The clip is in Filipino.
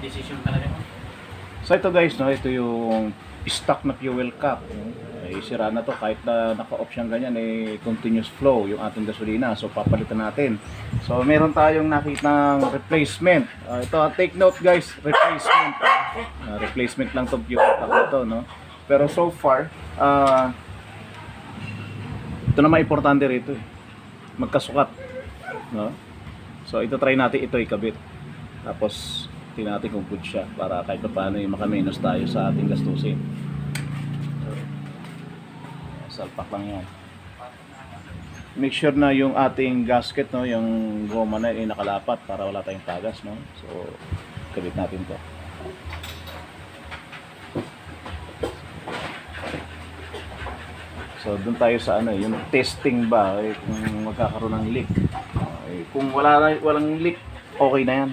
decision talaga. So ito guys, no, ito yung stock na fuel cap. Eh, sira na to kahit na naka-off siyang ganyan, eh, continuous flow yung ating gasolina. So papalitan natin. So meron tayong nakitang replacement. Ito, take note guys, replacement. Replacement lang tong fuel cap na to, no. Pero so far, ito na importante rito, eh, magkasukat, no. So ito try natin ito ikabit. Tapos tingnan natin kung good siya para kahit pa paano yung makamenos tayo sa ating gastusin. Salpak lang yan. Make sure na yung ating gasket, no, yung goma na ay nakalapat para wala tayong tagas, no. So kabit natin to. So doon tayo sa ano, yung testing ba, kung magkakaroon ng leak. Kung walang leak, okay na yan.